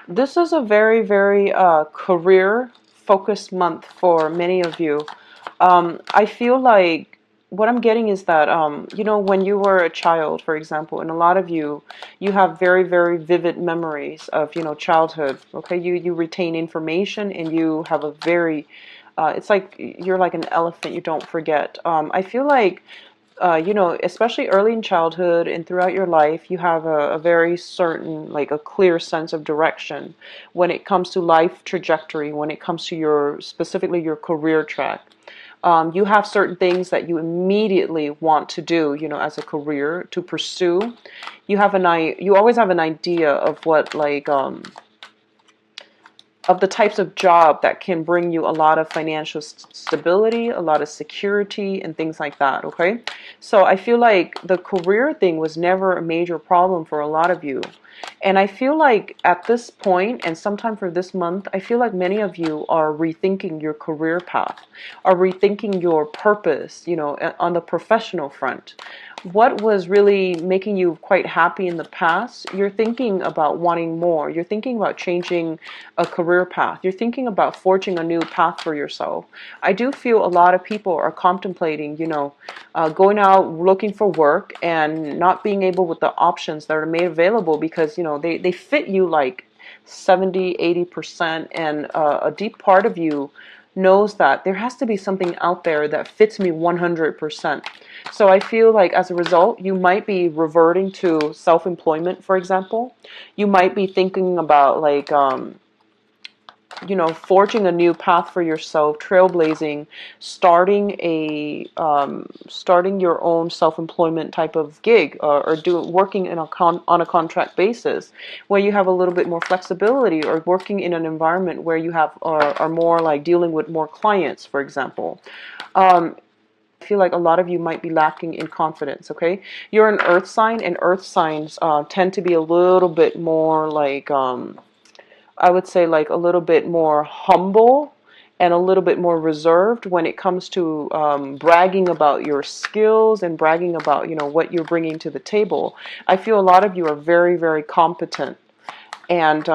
This is a very, very career focused month for many of you. I feel like what I'm getting is that, when you were a child, for example, and a lot of you have very, very vivid memories of, childhood. Okay, you retain information and you have a very, it's like you're like an elephant, you don't forget. I feel like especially early in childhood and throughout your life, you have a very certain, like a clear sense of direction when it comes to life trajectory, when it comes to specifically your career track. You have certain things that you immediately want to do, as a career to pursue. You always have an idea of what, like, of the types of job that can bring you a lot of financial stability, a lot of security, and things like that. Okay, so I feel like the career thing was never a major problem for a lot of you. And I feel like at this point, and sometime for this month, I feel like many of you are rethinking your career path, are rethinking your purpose, on the professional front. What was really making you quite happy in the past, you're thinking about wanting more. You're thinking about changing a career path. You're thinking about forging a new path for yourself. I do feel a lot of people are contemplating, going out looking for work and not being able with the options that are made available because, they fit you like 70, 80%. And a deep part of you knows that there has to be something out there that fits me 100%. So I feel like as a result, you might be reverting to self-employment, for example. You might be thinking about like, forging a new path for yourself, trailblazing, starting your own self-employment type of gig, or working on a contract basis, where you have a little bit more flexibility, or working in an environment where you have are more like dealing with more clients, for example. I feel like a lot of you might be lacking in confidence. Okay, you're an earth sign, and earth signs tend to be a little bit more like, I would say, like a little bit more humble and a little bit more reserved when it comes to bragging about your skills and bragging about, what you're bringing to the table. I feel a lot of you are very, very competent. And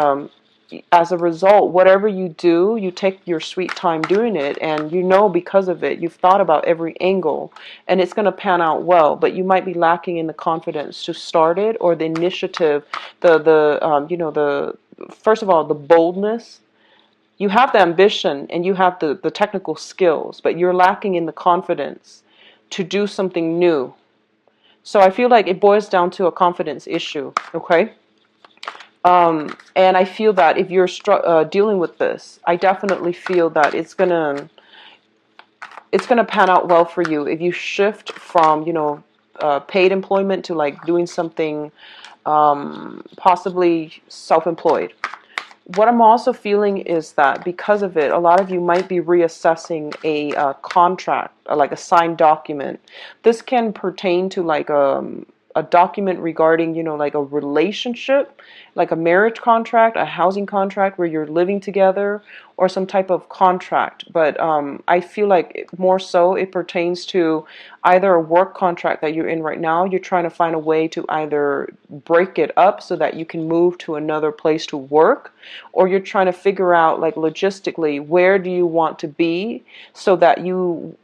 as a result, whatever you do, you take your sweet time doing it. And because of it, you've thought about every angle and it's going to pan out well. But you might be lacking in the confidence to start it, or the initiative, the first of all, the boldness. You have the ambition and you have the technical skills, but you're lacking in the confidence to do something new. So I feel like it boils down to a confidence issue, okay? And I feel that if you're dealing with this, I definitely feel that it's gonna pan out well for you if you shift from, paid employment to like doing something, possibly self-employed. What I'm also feeling is that because of it, a lot of you might be reassessing a contract, like a signed document. This can pertain to like a document regarding, like a relationship, like a marriage contract, a housing contract where you're living together, or some type of contract. But I feel like more so it pertains to either a work contract that you're in right now. You're trying to find a way to either break it up so that you can move to another place to work, or you're trying to figure out, like, logistically, where do you want to be so that you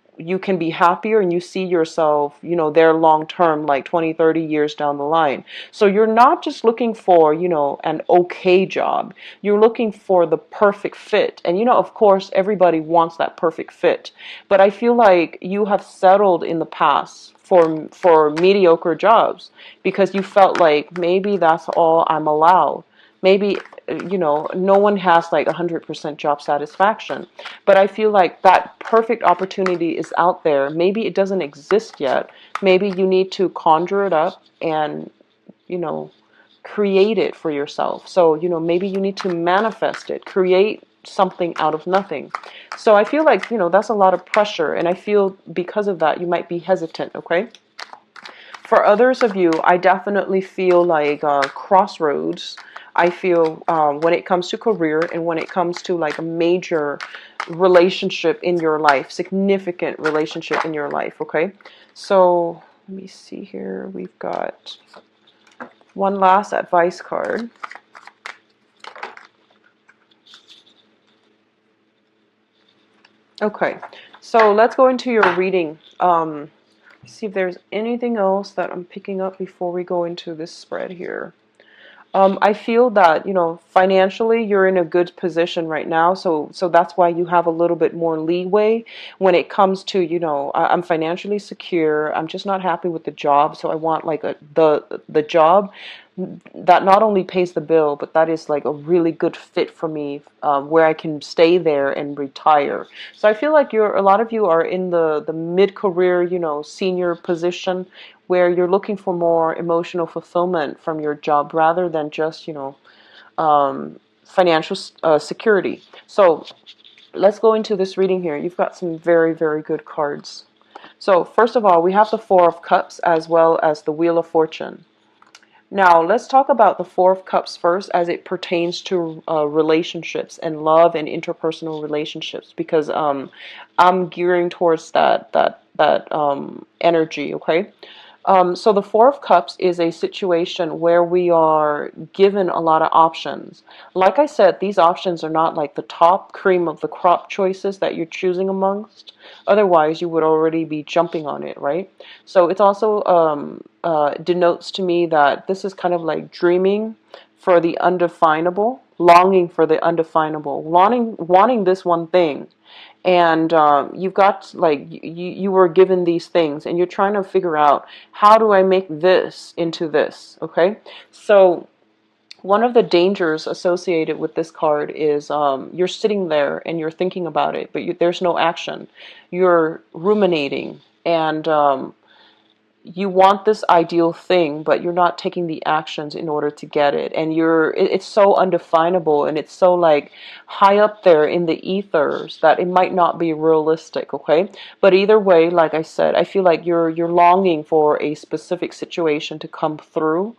can be happier and you see yourself, there long term, like 20, 30 years down the line. So you're not just looking for, an okay job. You're looking for the perfect fit. And, of course, everybody wants that perfect fit. But I feel like you have settled in the past for mediocre jobs because you felt like maybe that's all I'm allowed. Maybe, no one has like 100% job satisfaction. But I feel like that perfect opportunity is out there. Maybe it doesn't exist yet. Maybe you need to conjure it up and, you know, create it for yourself. So, maybe you need to manifest it, create something out of nothing. So I feel like, that's a lot of pressure. And I feel because of that, you might be hesitant, okay? For others of you, I definitely feel like crossroads. I feel when it comes to career and when it comes to like a major relationship in your life, significant relationship in your life, okay? So let me see here. We've got one last advice card. Okay, so let's go into your reading. See if there's anything else that I'm picking up before we go into this spread here. I feel that, financially you're in a good position right now, so that's why you have a little bit more leeway when it comes to, I'm financially secure. I'm just not happy with the job, so I want like the job that not only pays the bill, but that is like a really good fit for me, where I can stay there and retire. So I feel like a lot of you are in the mid-career, senior position where you're looking for more emotional fulfillment from your job rather than just, financial security. So let's go into this reading here. You've got some very, very good cards. So first of all, we have the Four of Cups as well as the Wheel of Fortune. Now, let's talk about the Four of Cups first as it pertains to relationships and love and interpersonal relationships, because I'm gearing towards that energy, okay? So the Four of Cups is a situation where we are given a lot of options. Like I said, these options are not like the top cream of the crop choices that you're choosing amongst. Otherwise, you would already be jumping on it, right? So it also denotes to me that this is kind of like dreaming for the undefinable, longing for the undefinable, wanting this one thing, and you've got like you were given these things and you're trying to figure out, how do I make this into this? Okay, so one of the dangers associated with this card is you're sitting there and you're thinking about it, but there's no action. You're ruminating, and you want this ideal thing, but you're not taking the actions in order to get it. And it's so undefinable, and it's so like high up there in the ethers that it might not be realistic, okay? But either way, like I said, I feel like you're longing for a specific situation to come through,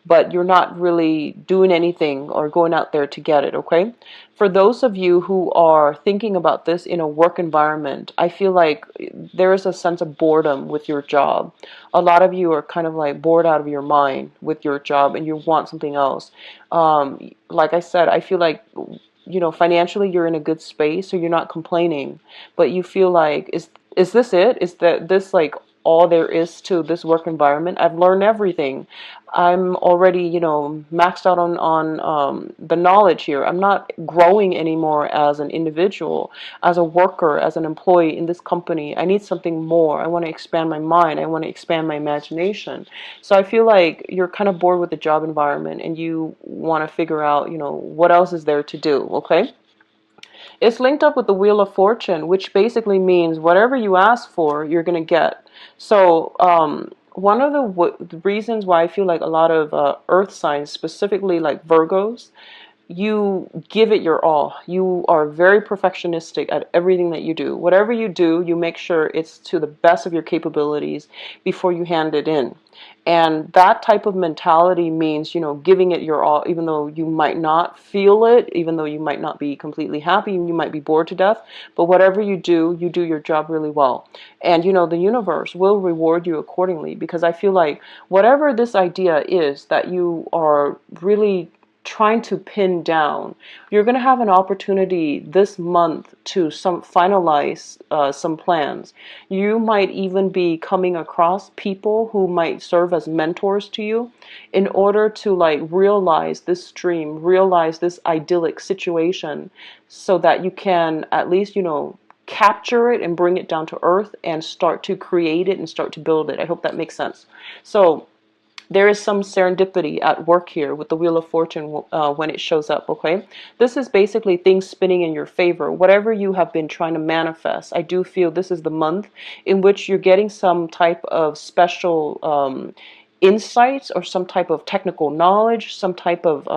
but you're not really doing anything or going out there to get it, okay? For those of you who are thinking about this in a work environment, I feel like there is a sense of boredom with your job. A lot of you are kind of like bored out of your mind with your job and you want something else. Like I said, I feel like, financially you're in a good space, so you're not complaining, but you feel like, is this it? Is that this like all there is to this work environment? I've learned everything. I'm already, maxed out on the knowledge here. I'm not growing anymore as an individual, as a worker, as an employee in this company. I need something more. I want to expand my mind. I want to expand my imagination. So I feel like you're kind of bored with the job environment and you want to figure out, what else is there to do, okay? It's linked up with the Wheel of Fortune, which basically means whatever you ask for, you're going to get. So, one of the reasons why I feel like a lot of earth signs, specifically like Virgos, you give it your all. You are very perfectionistic at everything that you do. Whatever you do, you make sure it's to the best of your capabilities before you hand it in. And that type of mentality means, giving it your all, even though you might not feel it, even though you might not be completely happy and you might be bored to death. But whatever you do your job really well. And, the universe will reward you accordingly, because I feel like whatever this idea is that you are really trying to pin down, you're going to have an opportunity this month to finalize some plans. You might even be coming across people who might serve as mentors to you in order to like realize this dream, realize this idyllic situation, so that you can at least, capture it and bring it down to earth and start to create it and start to build it. I hope that makes sense. So there is some serendipity at work here with the Wheel of Fortune when it shows up, okay? This is basically things spinning in your favor. Whatever you have been trying to manifest, I do feel this is the month in which you're getting some type of special insights or some type of technical knowledge, some type of,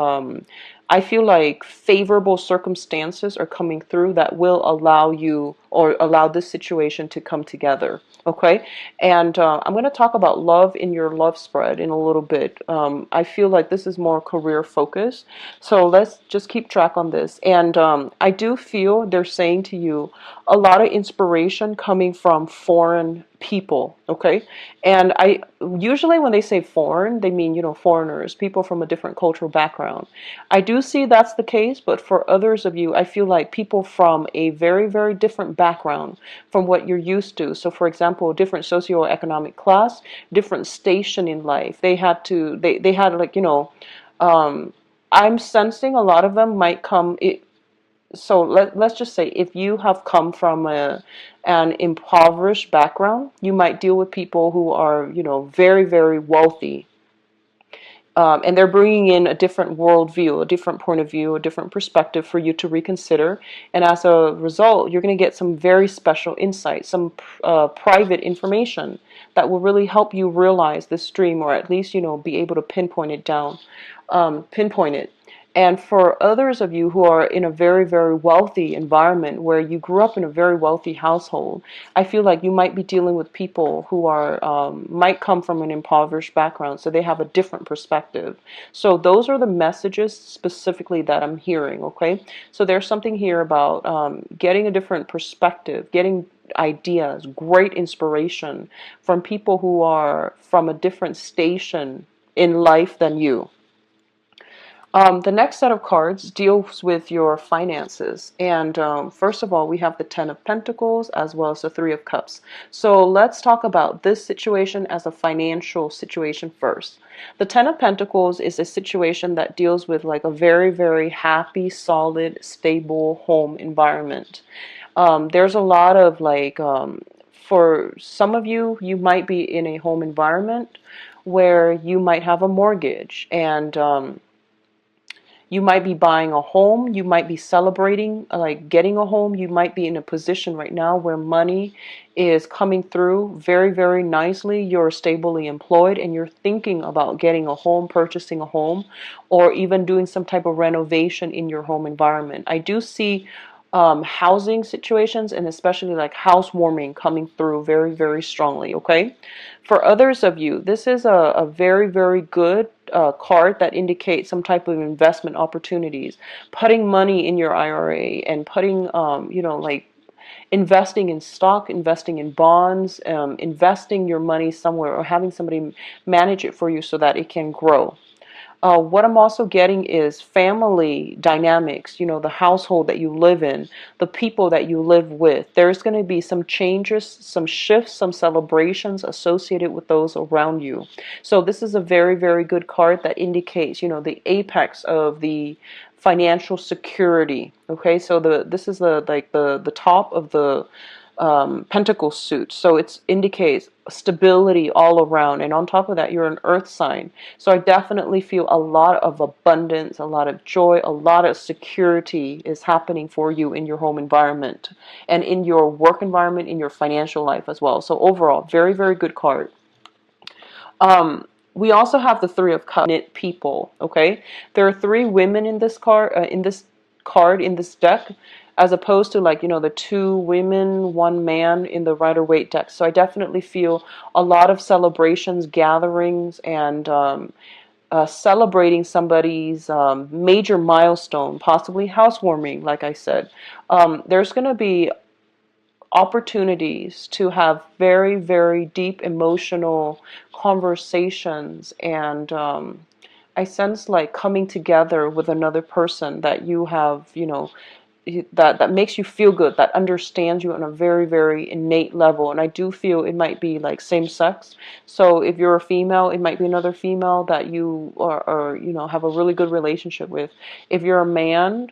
I feel like favorable circumstances are coming through that will allow you or allow this situation to come together. Okay, and I'm going to talk about love in your love spread in a little bit. I feel like this is more career focused, so let's just keep track on this. And I do feel they're saying to you a lot of inspiration coming from foreign people, okay? And I usually when they say foreign, they mean, foreigners, people from a different cultural background. I do do see that's the case, but for others of you, I feel like people from a very, very different background from what you're used to. So, for example, different socioeconomic class, different station in life. They had like, um, I'm sensing a lot of them might come. So let's just say if you have come from an impoverished background, you might deal with people who are, very, very wealthy, and they're bringing in a different worldview, a different point of view, a different perspective for you to reconsider. And as a result, you're going to get some very special insight, some private information that will really help you realize this dream, or at least, be able to pinpoint it down, pinpoint it. And for others of you who are in a very, very wealthy environment where you grew up in a very wealthy household, I feel like you might be dealing with people who are might come from an impoverished background, so they have a different perspective. So those are the messages specifically that I'm hearing, okay? So there's something here about getting a different perspective, getting ideas, great inspiration from people who are from a different station in life than you. The next set of cards deals with your finances. And first of all, we have the Ten of Pentacles as well as the Three of Cups. So let's talk about this situation as a financial situation first. The Ten of Pentacles is a situation that deals with like a very, very happy, solid, stable home environment. There's a lot of like, for some of you, you might be in a home environment where you might have a mortgage, and you might be buying a home. You might be celebrating, like getting a home. You might be in a position right now where money is coming through very, very nicely. You're stably employed and you're thinking about getting a home, purchasing a home, or even doing some type of renovation in your home environment. I do see housing situations and especially like housewarming coming through very, very strongly, okay? For others of you, this is a very, very good card that indicates some type of investment opportunities, putting money in your IRA and putting, like investing in stock, investing in bonds, investing your money somewhere or having somebody manage it for you so that it can grow. What I'm also getting is family dynamics, the household that you live in, the people that you live with. There's going to be some changes, some shifts, some celebrations associated with those around you. So this is a very, very good card that indicates, the apex of the financial security. Okay, so this is the top of the pentacle suit. So it indicates stability all around. And on top of that, you're an earth sign. So I definitely feel a lot of abundance, a lot of joy, a lot of security is happening for you in your home environment and in your work environment, in your financial life as well. So overall, very, very good card. We also have the Three of Cups, people, okay? There are three women in this card, in this deck, as opposed to like, the two women, one man in the Rider-Waite deck. So I definitely feel a lot of celebrations, gatherings, and celebrating somebody's major milestone, possibly housewarming, like I said. There's going to be opportunities to have very, very deep emotional conversations, and I sense like coming together with another person that you have, that makes you feel good, that understands you on a very, very innate level. And I do feel it might be like same sex. So if you're a female, it might be another female that you are have a really good relationship with. If you're a man,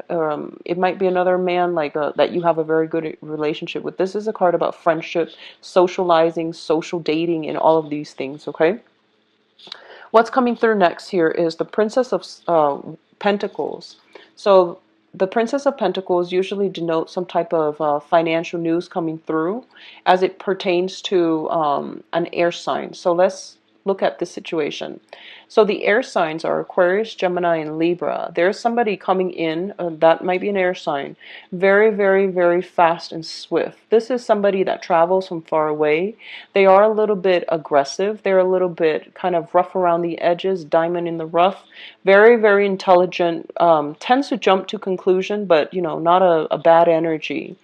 it might be another man like that you have a very good relationship with. This is a card about friendship, socializing, social dating, and all of these things, okay? What's coming through next here is the Princess of Pentacles. So the Princess of Pentacles usually denotes some type of financial news coming through as it pertains to an air sign. So let's look at this situation. So the air signs are Aquarius, Gemini, and Libra. There's somebody coming in, that might be an air sign, very, very, very fast and swift. This is somebody that travels from far away. They are a little bit aggressive. They're a little bit kind of rough around the edges, diamond in the rough. Very, very intelligent, tends to jump to conclusion, but, not a bad energy.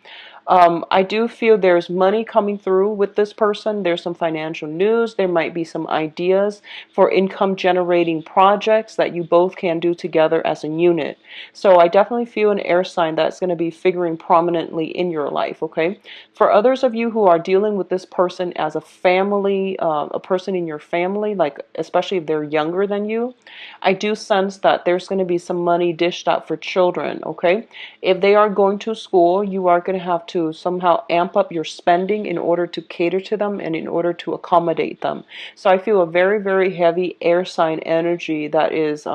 I do feel there's money coming through with this person. There's some financial news. There might be some ideas for income generating projects that you both can do together as a unit. So I definitely feel an air sign that's going to be figuring prominently in your life, okay? For others of you who are dealing with this person as a family, a person in your family, like especially if they're younger than you, I do sense that there's going to be some money dished out for children, okay? If they are going to school, you are going to have to somehow amp up your spending in order to cater to them and in order to accommodate them. So I feel a very, very heavy air sign energy that is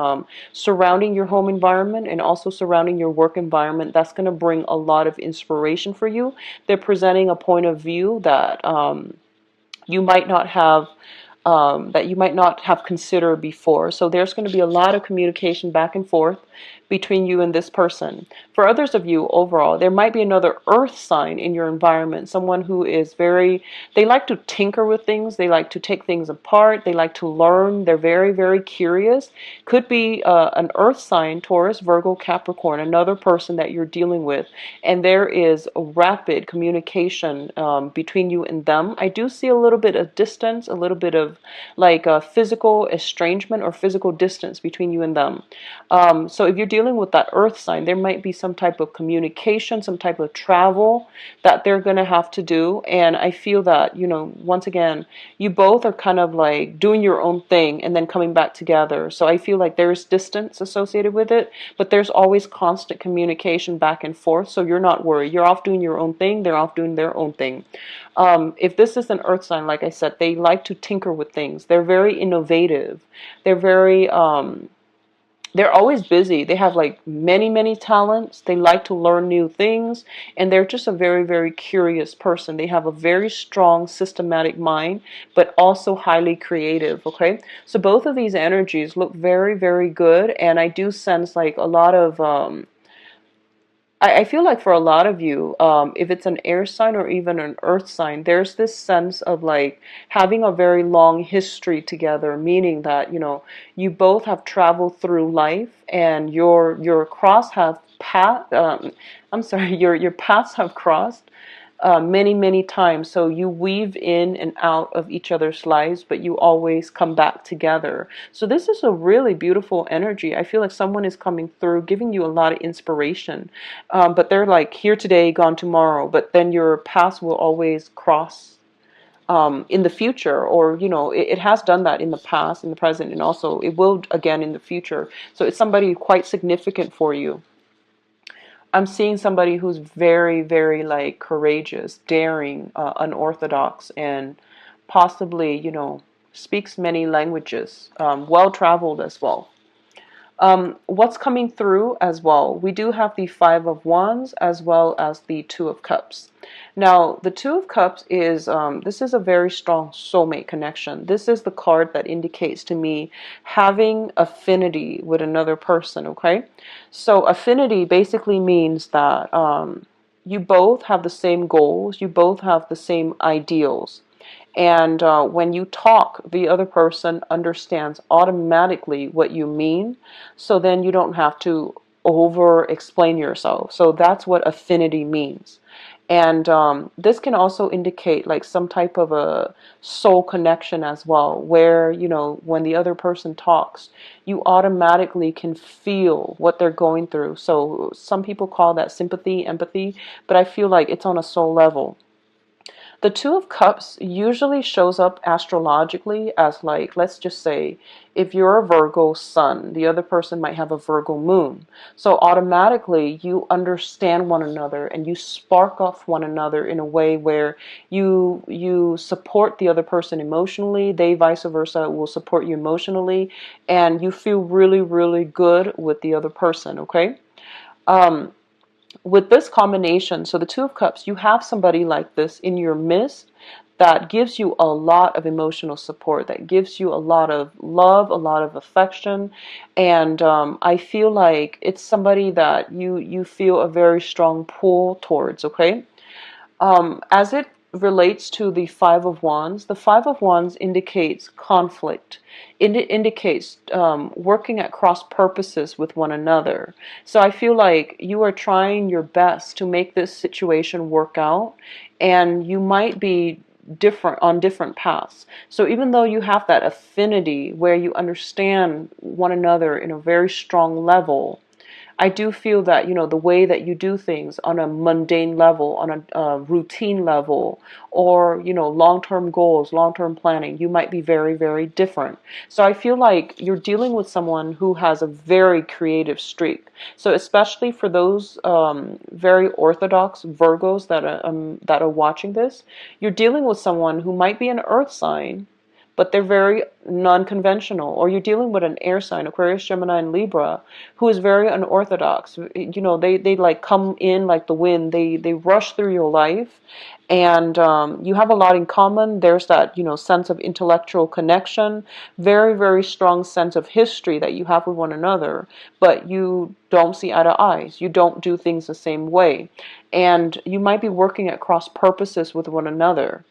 surrounding your home environment and also surrounding your work environment. That's going to bring a lot of inspiration for you. They're presenting a point of view that you might not have considered before. So there's going to be a lot of communication back and forth between you and this person. For others of you overall, there might be another earth sign in your environment, someone who is they like to tinker with things, they like to take things apart, they like to learn, they're very, very curious. Could be an earth sign, Taurus, Virgo, Capricorn, another person that you're dealing with, and there is a rapid communication between you and them. I do see a little bit of distance, a little bit of like a physical estrangement or physical distance between you and them. So if you're dealing with that earth sign, there might be some type of communication, some type of travel that they're going to have to do. And I feel that, once again, you both are kind of like doing your own thing and then coming back together. So I feel like there's distance associated with it, but there's always constant communication back and forth. So you're not worried. You're off doing your own thing. They're off doing their own thing. If this is an earth sign, like I said, they like to tinker with things. They're very innovative. They're very, they're always busy. They have like many, many talents. They like to learn new things. And they're just a very, very curious person. They have a very strong systematic mind, but also highly creative. Okay. So both of these energies look very, very good. And I do sense like a lot of, I feel like for a lot of you, if it's an air sign or even an earth sign, there's this sense of like having a very long history together, meaning that, you both have traveled through life and your cross have path, I'm sorry, your paths have crossed many, many times. So you weave in and out of each other's lives, but you always come back together. So this is a really beautiful energy. I feel like someone is coming through, giving you a lot of inspiration. But they're like here today, gone tomorrow. But then your paths will always cross in the future, or it has done that in the past, in the present, and also it will again in the future. So it's somebody quite significant for you. I'm seeing somebody who's very, very like courageous, daring, unorthodox, and possibly, speaks many languages, well traveled as well. What's coming through as well? We do have the Five of Wands as well as the Two of Cups. Now, the Two of Cups is, this is a very strong soulmate connection. This is the card that indicates to me having affinity with another person, okay? So affinity basically means that you both have the same goals, you both have the same ideals. And when you talk, the other person understands automatically what you mean. So then you don't have to over explain yourself. So that's what affinity means. And this can also indicate like some type of a soul connection as well, where, when the other person talks, you automatically can feel what they're going through. So some people call that sympathy, empathy, but I feel like it's on a soul level. The Two of Cups usually shows up astrologically as like, let's just say, if you're a Virgo sun, the other person might have a Virgo moon. So automatically you understand one another and you spark off one another in a way where you support the other person emotionally, they vice versa will support you emotionally, and you feel really, really good with the other person, okay? With this combination, so the Two of Cups, you have somebody like this in your midst that gives you a lot of emotional support, that gives you a lot of love, a lot of affection, and I feel like it's somebody that you feel a very strong pull towards, okay? As it relates to the Five of Wands. The Five of Wands indicates conflict. It indicates working at cross purposes with one another. So I feel like you are trying your best to make this situation work out, and you might be different on different paths. So even though you have that affinity where you understand one another in a very strong level, I do feel that, the way that you do things on a mundane level, on a routine level, or, long-term goals, long-term planning, you might be very, very different. So I feel like you're dealing with someone who has a very creative streak. So especially for those very orthodox Virgos that are watching this, you're dealing with someone who might be an earth sign, but they're very non-conventional. Or you're dealing with an air sign, Aquarius, Gemini, and Libra, who is very unorthodox. They like come in like the wind. They rush through your life, and you have a lot in common. There's that, sense of intellectual connection, very, very strong sense of history that you have with one another, but you don't see eye to eyes. You don't do things the same way, and you might be working at cross purposes with one another.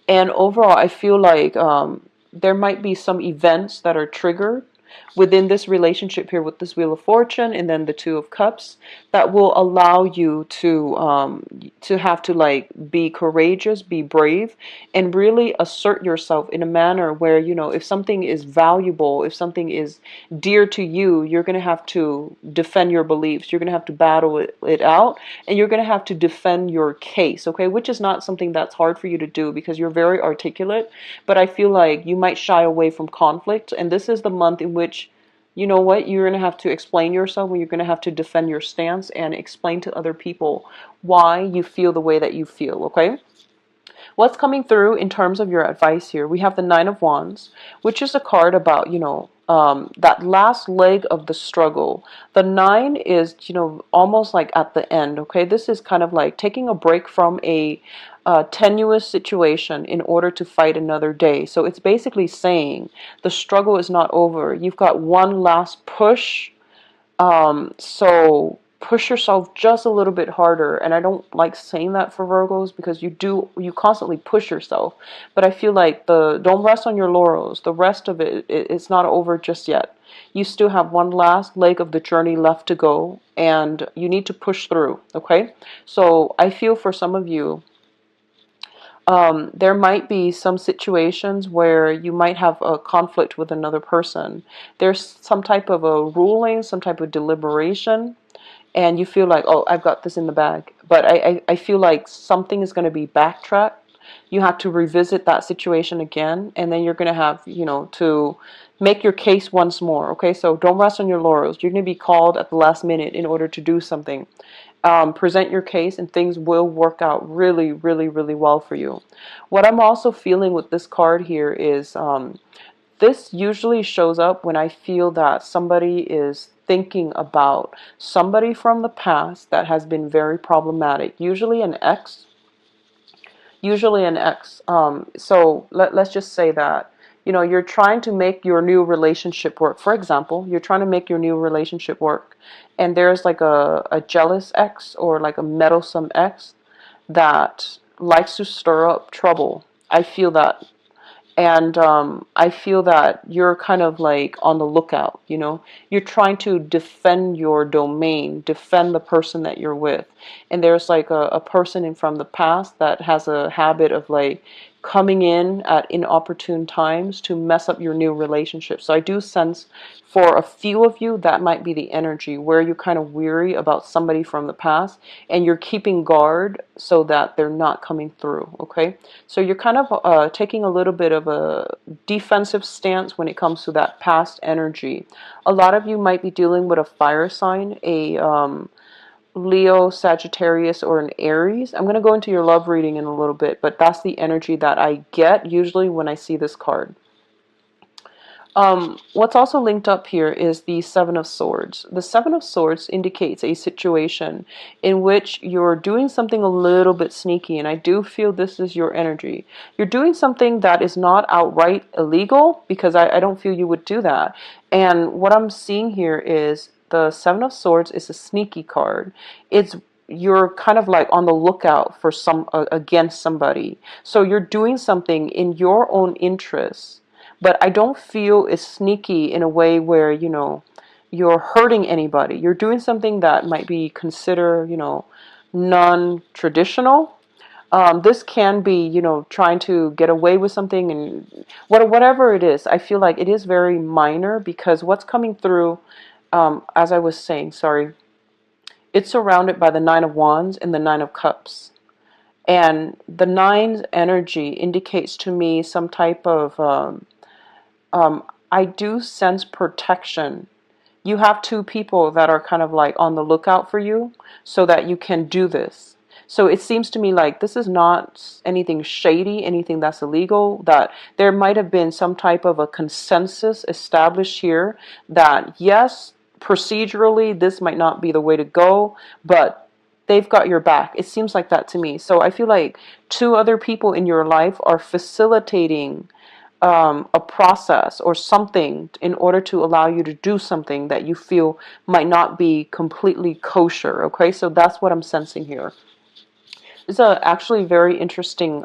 And overall, I feel like there might be some events that are triggered within this relationship here with this Wheel of Fortune and then the Two of Cups that will allow you to have to like be courageous, be brave, and really assert yourself in a manner where, if something is valuable, if something is dear to you, you're going to have to defend your beliefs. You're going to have to battle it out, and you're going to have to defend your case, okay? Which is not something that's hard for you to do because you're very articulate, but I feel like you might shy away from conflict, and this is the month in which, you know what, you're going to have to explain yourself, and you're going to have to defend your stance and explain to other people why you feel the way that you feel, okay? What's coming through in terms of your advice here? We have the Nine of Wands, which is a card about, that last leg of the struggle. The nine is, almost like at the end, okay? This is kind of like taking a break from a tenuous situation in order to fight another day. So it's basically saying the struggle is not over. You've got one last push. So push yourself just a little bit harder. And I don't like saying that for Virgos because you constantly push yourself. But I feel like don't rest on your laurels. The rest of it's not over just yet. You still have one last leg of the journey left to go, and you need to push through, okay? So I feel for some of you, there might be some situations where you might have a conflict with another person. There's some type of a ruling, some type of deliberation, and you feel like, oh, I've got this in the bag. But I feel like something is going to be backtracked. You have to revisit that situation again, and then you're going to have, to make your case once more, okay? So don't rest on your laurels. You're going to be called at the last minute in order to do something. Present your case, and things will work out really, really, really well for you. What I'm also feeling with this card here is this usually shows up when I feel that somebody is thinking about somebody from the past that has been very problematic, usually an ex. So let's just say that, you're trying to make your new relationship work. For example, you're trying to make your new relationship work, and there's like a jealous ex or like a meddlesome ex that likes to stir up trouble. I feel that. And I feel that you're kind of like on the lookout, You're trying to defend your domain, defend the person that you're with. And there's like a person from the past that has a habit of like coming in at inopportune times to mess up your new relationship. So I do sense for a few of you that might be the energy where you're kind of weary about somebody from the past and you're keeping guard so that they're not coming through, okay? So you're kind of taking a little bit of a defensive stance when it comes to that past energy. A lot of you might be dealing with a fire sign, a Leo, Sagittarius, or an Aries. I'm going to go into your love reading in a little bit, but that's the energy that I get usually when I see this card. What's also linked up here is the Seven of Swords. The Seven of Swords indicates a situation in which you're doing something a little bit sneaky, and I do feel this is your energy. You're doing something that is not outright illegal, because I don't feel you would do that. And what I'm seeing here is the Seven of Swords is a sneaky card. It's you're kind of like on the lookout for against somebody. So you're doing something in your own interest, but I don't feel it's sneaky in a way where, you're hurting anybody. You're doing something that might be considered, non-traditional. This can be, trying to get away with something, and whatever it is. I feel like it is very minor, because what's coming through, as I was saying, sorry, it's surrounded by the Nine of Wands and the Nine of Cups. And the nine's energy indicates to me some type of, I do sense protection. You have two people that are kind of like on the lookout for you so that you can do this. So it seems to me like this is not anything shady, anything that's illegal, that there might have been some type of a consensus established here that, yes, procedurally, this might not be the way to go, but they've got your back. It seems like that to me. So I feel like two other people in your life are facilitating a process or something in order to allow you to do something that you feel might not be completely kosher. Okay, so that's what I'm sensing here. It's a actually very interesting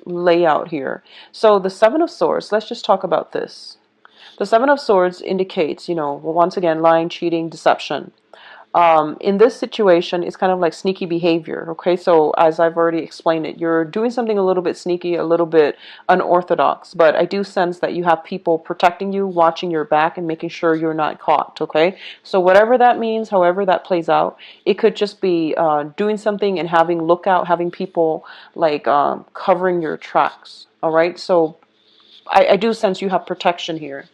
layout here. So the Seven of Swords, let's just talk about this. The Seven of Swords indicates, once again, lying, cheating, deception. In this situation, it's kind of like sneaky behavior. Okay, so as I've already explained it, you're doing something a little bit sneaky, a little bit unorthodox, but I do sense that you have people protecting you, watching your back, and making sure you're not caught. Okay, so whatever that means, however that plays out, it could just be doing something and having lookout, having people like covering your tracks. All right, so I do sense you have protection here.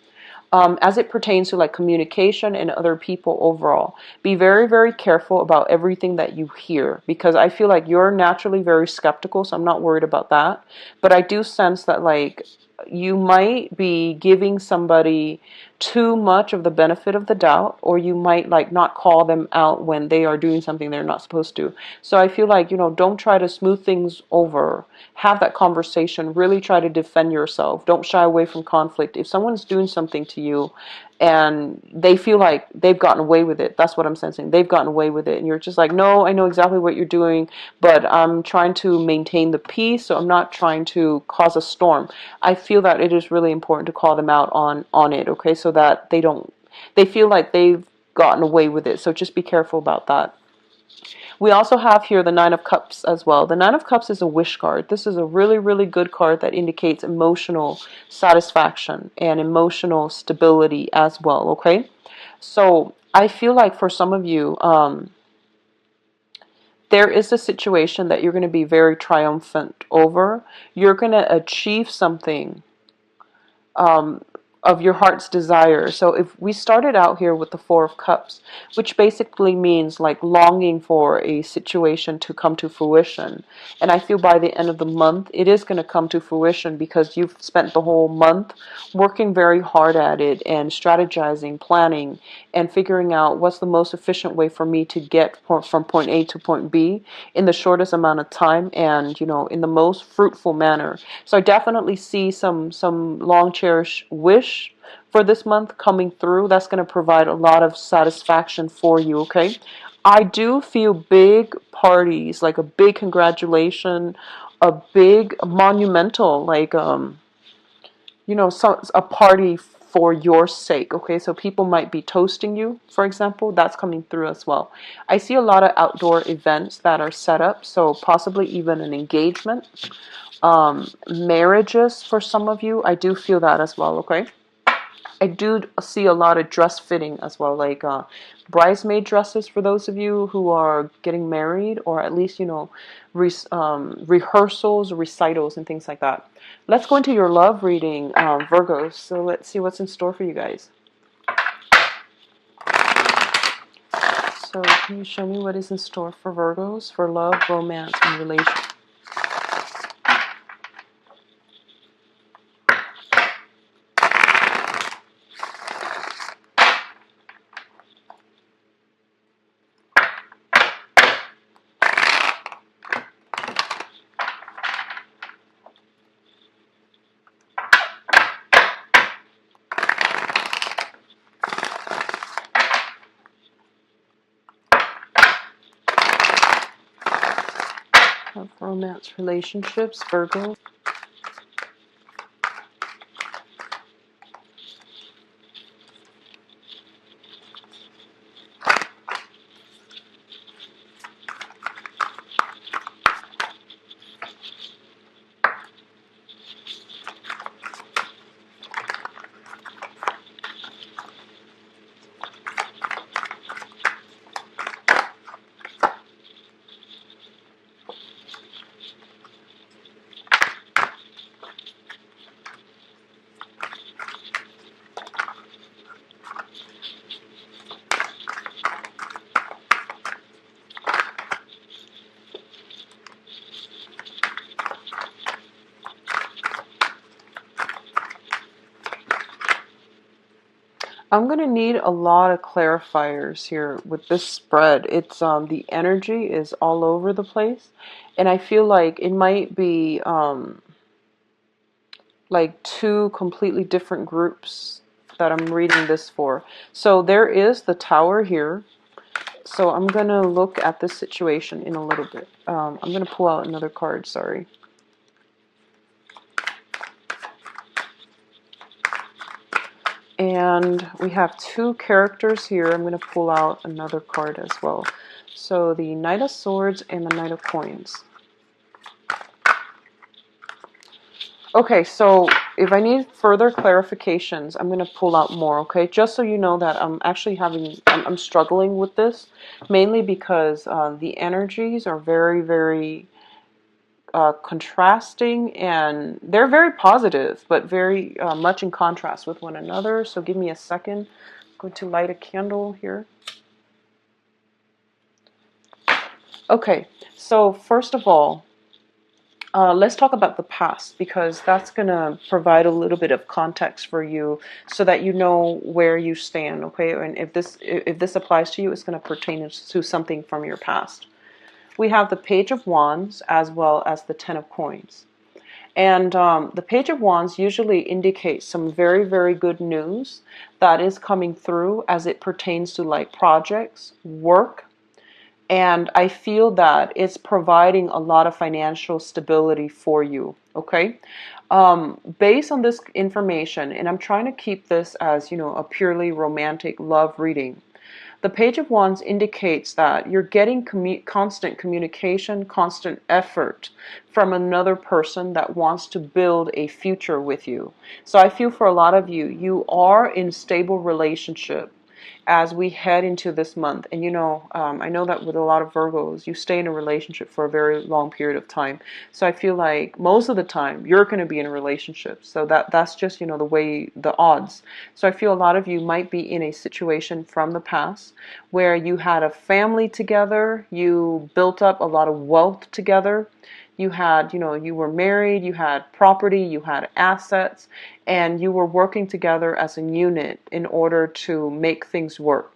As it pertains to like communication and other people overall, be very, very careful about everything that you hear, because I feel like you're naturally very skeptical, so I'm not worried about that. But I do sense that like you might be giving somebody too much of the benefit of the doubt, or you might like not call them out when they are doing something they're not supposed to. So I feel like, don't try to smooth things over. Have that conversation. Really try to defend yourself. Don't shy away from conflict. If someone's doing something to you and they feel like they've gotten away with it, that's what I'm sensing. They've gotten away with it. And you're just like, no, I know exactly what you're doing, but I'm trying to maintain the peace, so I'm not trying to cause a storm. I feel that it is really important to call them out on it, okay, so that they feel like they've gotten away with it. So just be careful about that. We also have here the Nine of Cups as well. The Nine of Cups is a wish card. This is a really, really good card that indicates emotional satisfaction and emotional stability as well, okay? So I feel like for some of you, there is a situation that you're going to be very triumphant over. You're going to achieve something um, of your heart's desire. So if we started out here with the Four of Cups, which basically means like longing for a situation to come to fruition. And I feel by the end of the month, it is going to come to fruition, because you've spent the whole month working very hard at it and strategizing, planning, and figuring out what's the most efficient way for me to get from point A to point B in the shortest amount of time, and in the most fruitful manner. So I definitely see some long cherished wish for this month coming through. That's going to provide a lot of satisfaction for you, okay? I do feel big parties, like a big congratulation, a big monumental, like a party for your sake, okay? So people might be toasting you, for example. That's coming through as well. I see a lot of outdoor events that are set up, so possibly even an engagement, marriages for some of you. I do feel that as well, okay? I do see a lot of dress fitting as well, like bridesmaid dresses for those of you who are getting married, or at least, rehearsals, recitals, and things like that. Let's go into your love reading, Virgos. So let's see what's in store for you guys. So can you show me what is in store for Virgos for love, romance, and relationship? of romance relationships, Virgo. I'm going to need a lot of clarifiers here with this spread. It's the energy is all over the place, and I feel like it might be like two completely different groups that I'm reading this for. So there is the Tower here. So I'm going to look at this situation in a little bit. I'm going to pull out another card, sorry. And we have two characters here. I'm going to pull out another card as well. So the Knight of Swords and the Knight of Coins. Okay, so if I need further clarifications, I'm going to pull out more, okay? Just so you know that I'm actually I'm struggling with this, mainly because the energies are very, very contrasting, and they're very positive, but very much in contrast with one another. So give me a second. I'm going to light a candle here. Okay, so first of all, let's talk about the past, because that's going to provide a little bit of context for you so that you know where you stand, okay? And if this applies to you, it's going to pertain to something from your past. We have the Page of Wands as well as the Ten of Coins. And the Page of Wands usually indicates some very, very good news that is coming through as it pertains to like projects, work, and I feel that it's providing a lot of financial stability for you, okay? Based on this information, and I'm trying to keep this as, you know, a purely romantic love reading, the Page of Wands indicates that you're getting constant communication, constant effort from another person that wants to build a future with you. So I feel for a lot of you, you are in stable relationship as we head into this month. And you know, I know that with a lot of Virgos, you stay in a relationship for a very long period of time. So I feel like most of the time you're going to be in a relationship. So that's just, you know, the way, the odds. So I feel a lot of you might be in a situation from the past where you had a family together, you built up a lot of wealth together. You had, you know, you were married, you had property, you had assets, and you were working together as a unit in order to make things work.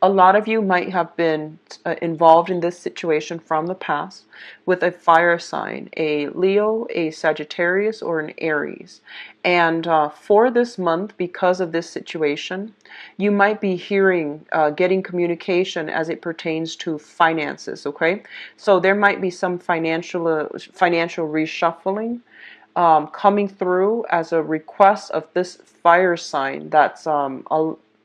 A lot of you might have been involved in this situation from the past with a fire sign, a Leo, a Sagittarius, or an Aries. And for this month, because of this situation, you might be hearing, getting communication as it pertains to finances, okay? So there might be some financial reshuffling coming through as a request of this fire sign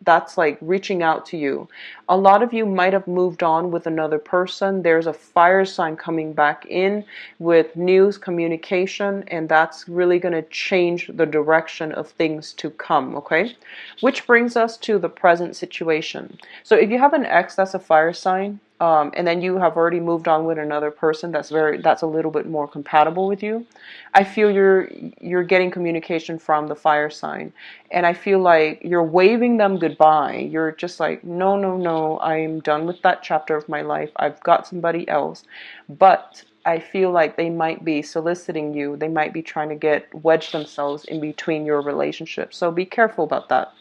that's like reaching out to you. A lot of you might have moved on with another person. There's a fire sign coming back in with news, communication, and that's really going to change the direction of things to come, okay? Which brings us to the present situation. So if you have an ex that's a fire sign, and then you have already moved on with another person that's a little bit more compatible with you, I feel you're getting communication from the fire sign, and I feel like you're waving them goodbye. You're just like, no, no, no, I'm done with that chapter of my life. I've got somebody else. But I feel like they might be soliciting you. They might be trying to wedge themselves in between your relationship. So be careful about that.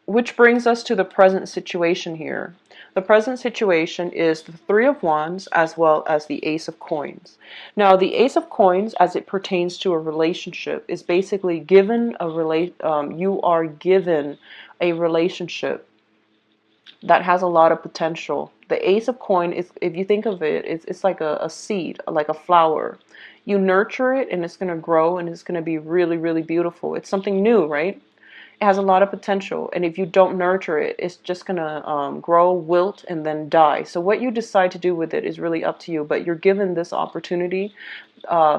Which brings us to the present situation here. The present situation is the Three of Wands as well as the Ace of Coins. Now, the Ace of Coins, as it pertains to a relationship, is basically you are given a relationship that has a lot of potential. The Ace of Coin is, if you think of it, it's like a seed, like a flower. You nurture it and it's going to grow and it's going to be really, really beautiful. It's something new, right? It has a lot of potential. And if you don't nurture it, it's just going to grow, wilt, and then die. So what you decide to do with it is really up to you. But you're given this opportunity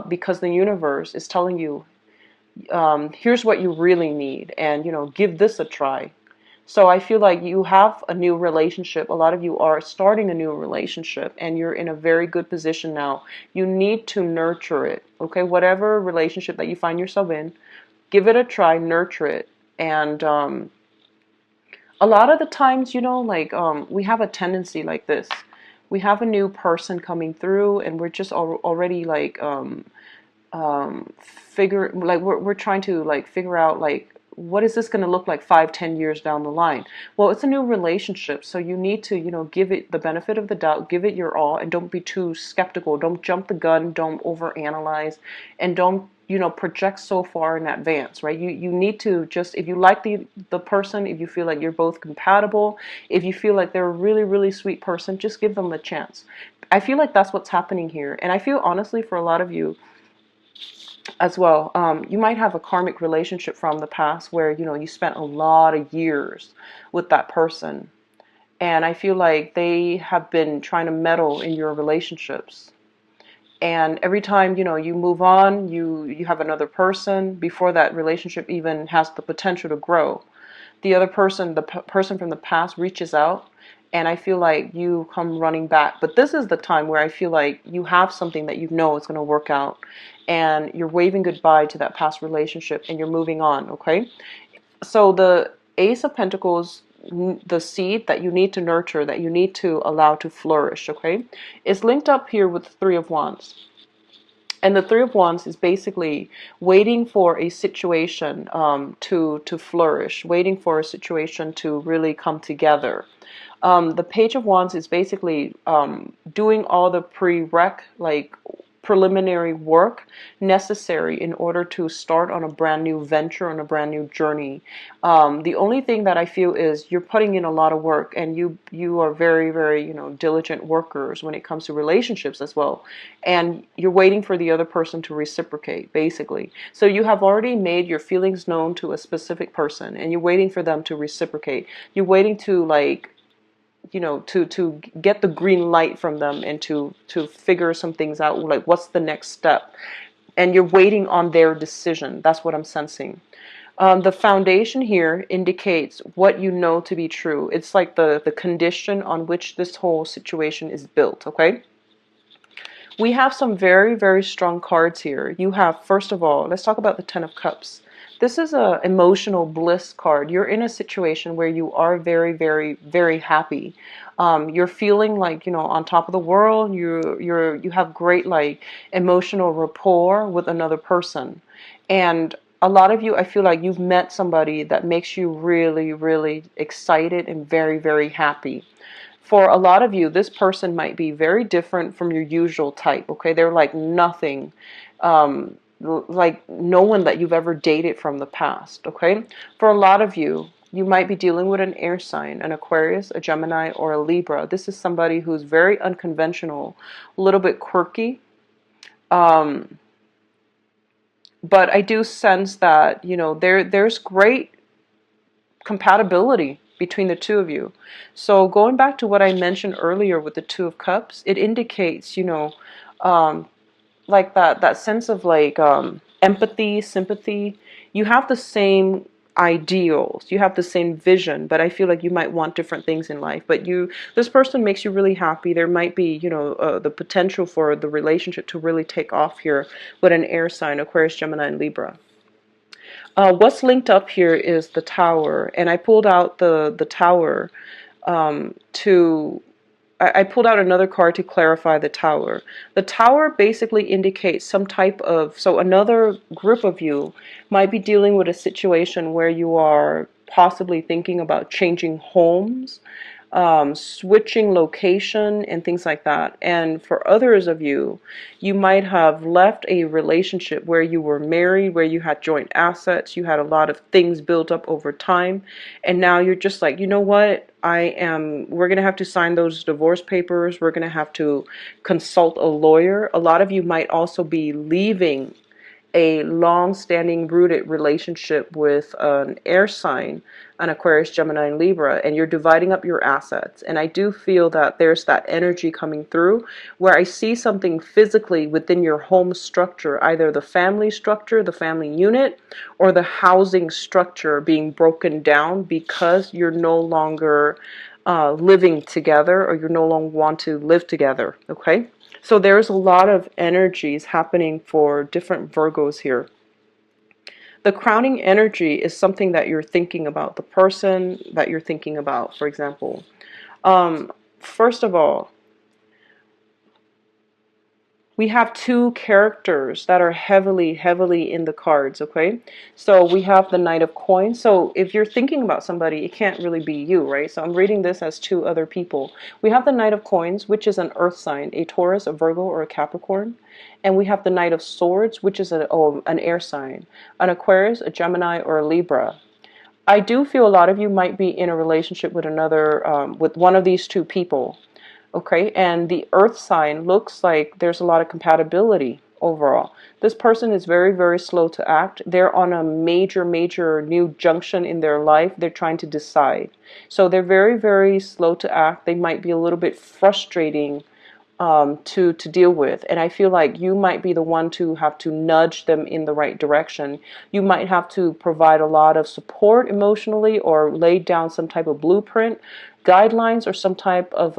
because the universe is telling you, here's what you really need. And, give this a try. So I feel like you have a new relationship. A lot of you are starting a new relationship and you're in a very good position now. You need to nurture it, okay? Whatever relationship that you find yourself in, give it a try, nurture it. And a lot of the times, we have a tendency like this. We have a new person coming through and we're just already like we're trying to like figure out like what is this going to look like 5-10 years down the line. Well, it's a new relationship, so you need to give it the benefit of the doubt, give it your all, and don't be too skeptical. Don't jump the gun, don't overanalyze, and don't project so far in advance, right? You need to just, if you like the person, if you feel like you're both compatible, if you feel like they're a really, really sweet person, just give them a chance. I feel like that's what's happening here. And I feel honestly for a lot of you as well, you might have a karmic relationship from the past where you spent a lot of years with that person, and I feel like they have been trying to meddle in your relationships. And every time you move on, you have another person before that relationship even has the potential to grow. The other person, the person from the past, reaches out, and I feel like you come running back. But this is the time where I feel like you have something that is going to work out, and you're waving goodbye to that past relationship, and you're moving on, okay? So the Ace of Pentacles, the seed that you need to nurture, that you need to allow to flourish, okay, is linked up here with the Three of Wands. And the Three of Wands is basically waiting for a situation to flourish, waiting for a situation to really come together. The Page of Wands is basically doing all the preliminary work necessary in order to start on a brand new venture, on a brand new journey. The only thing that I feel is you're putting in a lot of work, and you are very, very diligent workers when it comes to relationships as well, and you're waiting for the other person to reciprocate, basically. So you have already made your feelings known to a specific person, and you're waiting for them to reciprocate. You're waiting to to get the green light from them, and to figure some things out, like what's the next step, and you're waiting on their decision. That's what I'm sensing. The foundation here indicates what you know to be true. It's like the condition on which this whole situation is built, okay? We have some very, very strong cards here. You have, first of all, let's talk about the Ten of Cups. This is a emotional bliss card. You're in a situation where you are very, very, very happy. You're feeling like on top of the world. You have great like emotional rapport with another person, and a lot of you, I feel like you've met somebody that makes you really, really excited and very, very happy. For a lot of you, this person might be very different from your usual type, okay? They're like nothing, like no one that you've ever dated from the past, okay? For a lot of you, you might be dealing with an air sign, an Aquarius, a Gemini, or a Libra. This is somebody who's very unconventional, a little bit quirky. But I do sense that, there's great compatibility between the two of you. So going back to what I mentioned earlier with the Two of Cups, it indicates, like that sense of like empathy, sympathy. You have the same ideals, you have the same vision, but I feel like you might want different things in life. But this person makes you really happy. There might be, the potential for the relationship to really take off here with an air sign, Aquarius, Gemini, and Libra. What's linked up here is the Tower, and I pulled out the Tower I pulled out another card to clarify the Tower. The Tower basically indicates some type of, so another group of you might be dealing with a situation where you are possibly thinking about changing homes. switching location and things like that. And for others of you, you might have left a relationship where you were married, where you had joint assets, you had a lot of things built up over time, and now you're just like, you know what, we're going to have to sign those divorce papers, we're going to have to consult a lawyer. A lot of you might also be leaving a long-standing rooted relationship with an air sign, an Aquarius, Gemini, and Libra, and you're dividing up your assets. And I do feel that there's that energy coming through where I see something physically within your home structure, either the family structure, the family unit, or the housing structure being broken down because you're no longer living together, or you no longer want to live together, okay? So there's a lot of energies happening for different Virgos here. The crowning energy is something that you're thinking about, the person that you're thinking about, for example. First of all, we have two characters that are heavily, heavily in the cards, okay? So we have the Knight of Coins. So if you're thinking about somebody, it can't really be you, right? So I'm reading this as two other people. We have the Knight of Coins, which is an earth sign, a Taurus, a Virgo, or a Capricorn. And we have the Knight of Swords, which is an air sign, an Aquarius, a Gemini, or a Libra. I do feel a lot of you might be in a relationship with with one of these two people. Okay, and the earth sign looks like there's a lot of compatibility overall. This person is very, very slow to act. They're on a major, major new junction in their life. They're trying to decide. So they're very, very slow to act. They might be a little bit frustrating to deal with. And I feel like you might be the one to have to nudge them in the right direction. You might have to provide a lot of support emotionally, or lay down some type of blueprint, guidelines, or some type of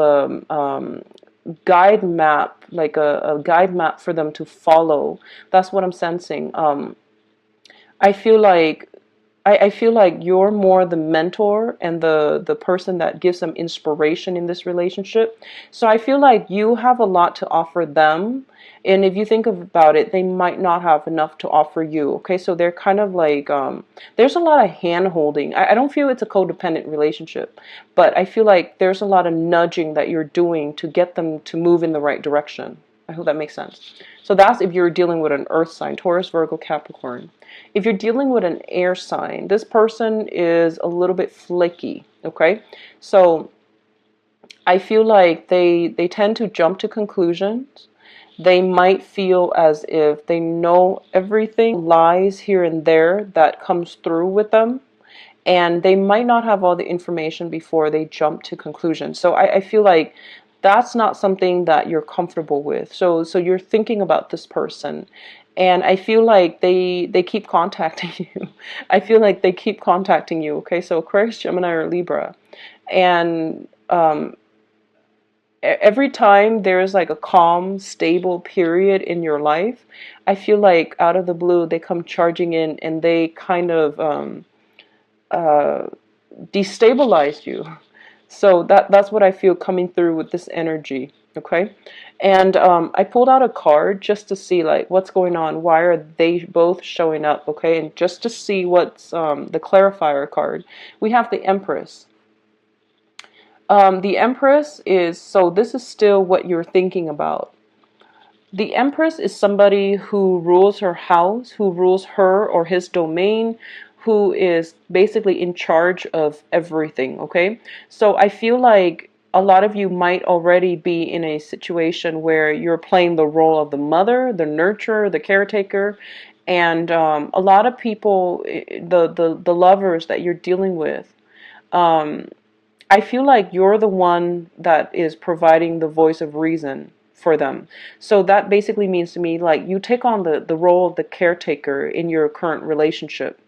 guide map, like a guide map for them to follow. That's what I'm sensing. I feel like I feel like you're more the mentor and the person that gives them inspiration in this relationship. So I feel like you have a lot to offer them. And if you think about it, they might not have enough to offer you. Okay, so they're kind of like, there's a lot of hand holding. I don't feel it's a codependent relationship, but I feel like there's a lot of nudging that you're doing to get them to move in the right direction. I hope that makes sense. So that's if you're dealing with an earth sign, Taurus, Virgo, Capricorn. If you're dealing with an air sign, this person is a little bit flaky, okay? So I feel like they tend to jump to conclusions. They might feel as if they know everything, lies here and there that comes through with them. And they might not have all the information before they jump to conclusions. So I feel like that's not something that you're comfortable with. So you're thinking about this person, and I feel like they keep contacting you. I feel like they keep contacting you. Okay, so Aquarius, Gemini, or Libra, and every time there's like a calm, stable period in your life, I feel like out of the blue they come charging in, and they kind of destabilize you. So that's what I feel coming through with this energy, okay? And I pulled out a card just to see like what's going on. Why are they both showing up, okay? And just to see what's the clarifier card. We have the Empress. The Empress is, so this is still what you're thinking about. The Empress is somebody who rules her house, who rules her or his domain, who is basically in charge of everything, okay? So I feel like a lot of you might already be in a situation where you're playing the role of the mother, the nurturer, the caretaker, and a lot of people, the lovers that you're dealing with, I feel like you're the one that is providing the voice of reason for them. So that basically means to me like you take on the role of the caretaker in your current relationship.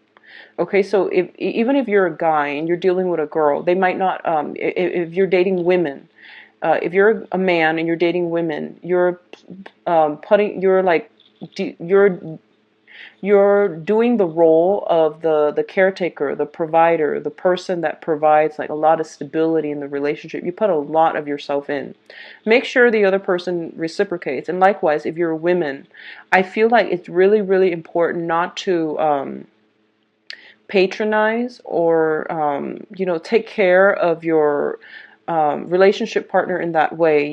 Okay, so even if you're a guy and you're dealing with a girl, they might not, if you're dating women, if you're a man and you're dating women, you're doing the role of the caretaker, the provider, the person that provides like a lot of stability in the relationship. You put a lot of yourself in. Make sure the other person reciprocates. And likewise, if you're women, I feel like it's really, really important not to patronize or take care of your relationship partner in that way,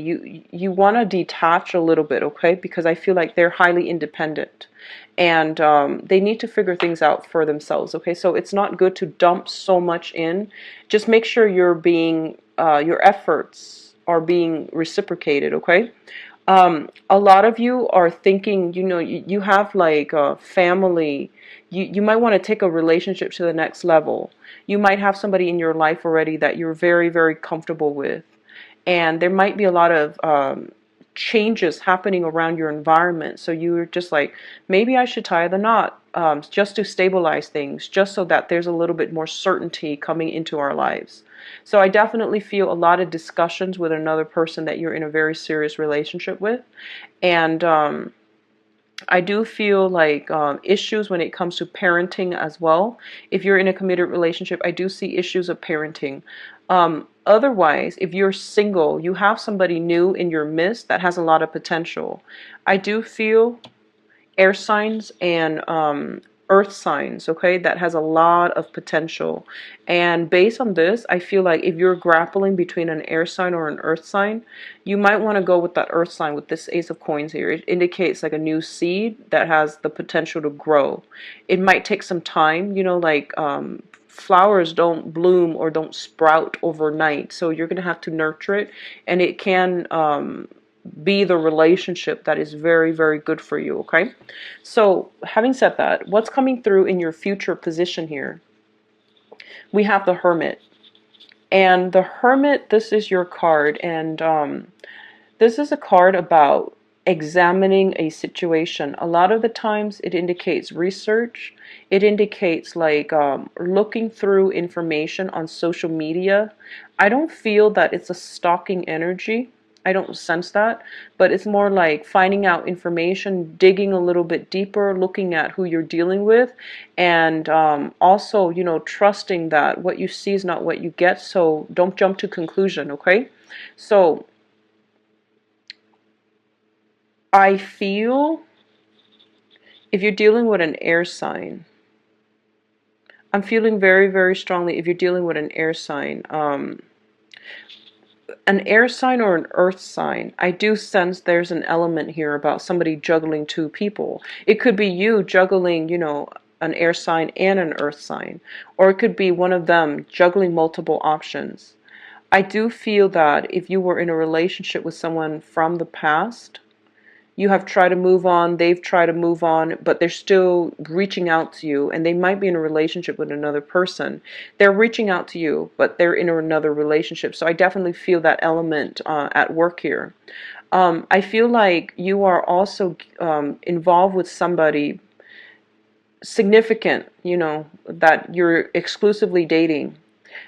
you want to detach a little bit, okay? Because I feel like they're highly independent, and they need to figure things out for themselves, okay? So it's not good to dump so much in. Just make sure your efforts are being reciprocated, okay? A lot of you are thinking, you have like a family. You might want to take a relationship to the next level. You might have somebody in your life already that you're very, very comfortable with. And there might be a lot of changes happening around your environment. So you're just like, maybe I should tie the knot, just to stabilize things, just so that there's a little bit more certainty coming into our lives. So I definitely feel a lot of discussions with another person that you're in a very serious relationship with. And I do feel like issues when it comes to parenting as well. If you're in a committed relationship, I do see issues of parenting. Otherwise, if you're single, you have somebody new in your midst that has a lot of potential. I do feel air signs and earth signs, okay, that has a lot of potential. And based on this, I feel like if you're grappling between an air sign or an earth sign, you might want to go with that earth sign with this ace of coins here. It indicates like a new seed that has the potential to grow. It might take some time, like flowers don't bloom or don't sprout overnight, so you're going to have to nurture it, and it can be the relationship that is very, very good for you, okay? So having said that, what's coming through in your future position here? We have the Hermit. And the Hermit, this is your card, and this is a card about examining a situation. A lot of the times it indicates research. It indicates like looking through information on social media. I don't feel that it's a stalking energy. I don't sense that, but it's more like finding out information, digging a little bit deeper, looking at who you're dealing with, and also, trusting that what you see is not what you get, so don't jump to conclusion, okay? So I feel if you're dealing with an air sign, I'm feeling very, very strongly if you're dealing with an air sign, or an earth sign, I do sense there's an element here about somebody juggling two people. It could be you juggling, an air sign and an earth sign, or it could be one of them juggling multiple options. I do feel that if you were in a relationship with someone from the past, you have tried to move on, they've tried to move on, but they're still reaching out to you, and they might be in a relationship with another person. They're reaching out to you, but they're in another relationship. So I definitely feel that element at work here. I feel like you are also involved with somebody significant, that you're exclusively dating.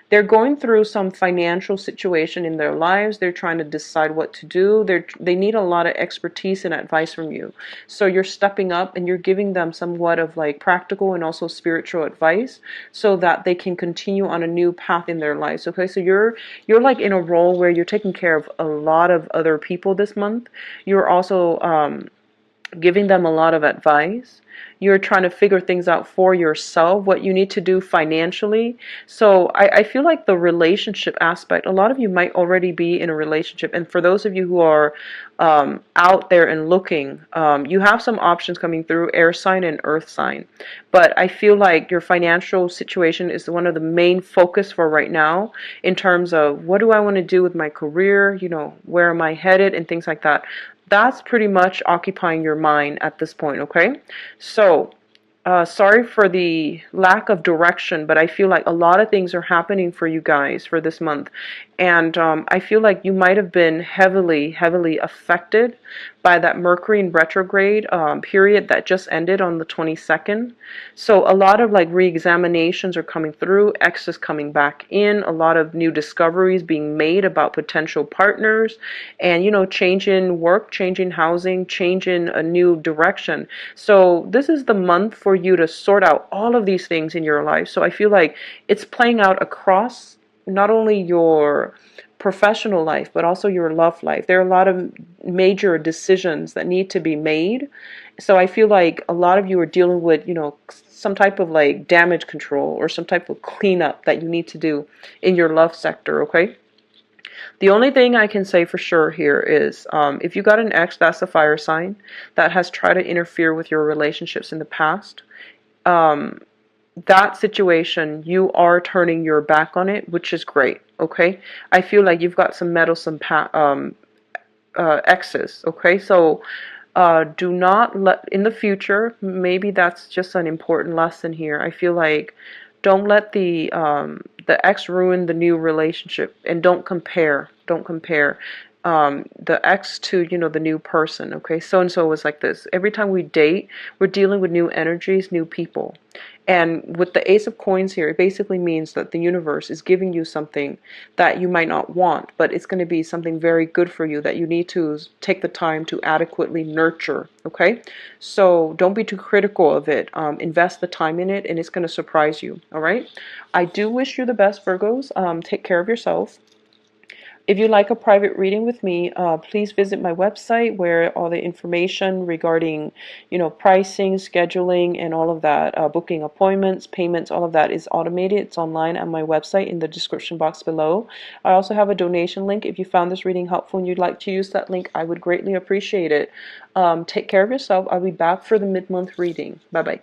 They're going through some financial situation in their lives. They're trying to decide what to do. They need a lot of expertise and advice from you. So you're stepping up and you're giving them somewhat of like practical and also spiritual advice so that they can continue on a new path in their lives. Okay, so you're like in a role where you're taking care of a lot of other people this month. You're also giving them a lot of advice. You're trying to figure things out for yourself, what you need to do financially. So I feel like the relationship aspect, a lot of you might already be in a relationship. And for those of you who are out there and looking, you have some options coming through, air sign and earth sign. But I feel like your financial situation is one of the main focus for right now in terms of what do I want to do with my career, where am I headed and things like that. That's pretty much occupying your mind at this point, okay? So, sorry for the lack of direction, but I feel like a lot of things are happening for you guys for this month. And I feel like you might have been heavily, heavily affected by that Mercury in retrograde period that just ended on the 22nd. So a lot of like re-examinations are coming through, exes coming back in, a lot of new discoveries being made about potential partners, and change in work, change in housing, change in a new direction. So this is the month for you to sort out all of these things in your life. So I feel like it's playing out across not only your professional life, but also your love life. There are a lot of major decisions that need to be made. So I feel like a lot of you are dealing with, some type of like damage control or some type of cleanup that you need to do in your love sector, okay? The only thing I can say for sure here is if you got an ex, that's a fire sign that has tried to interfere with your relationships in the past. Um, that situation, you are turning your back on it, which is great. Okay, I feel like you've got some meddlesome exes. Okay, so do not let in the future. Maybe that's just an important lesson here. I feel like don't let the ex ruin the new relationship, and don't compare. Don't compare the ex to the new person. Okay, so and so was like this. Every time we date, we're dealing with new energies, new people. And with the Ace of Coins here, it basically means that the universe is giving you something that you might not want, but it's going to be something very good for you that you need to take the time to adequately nurture, okay? So don't be too critical of it. Invest the time in it, and it's going to surprise you, all right? I do wish you the best, Virgos. Take care of yourself. If you'd like a private reading with me, please visit my website where all the information regarding, pricing, scheduling, and all of that, booking appointments, payments, all of that is automated. It's online on my website in the description box below. I also have a donation link. If you found this reading helpful and you'd like to use that link, I would greatly appreciate it. Take care of yourself. I'll be back for the mid-month reading. Bye-bye.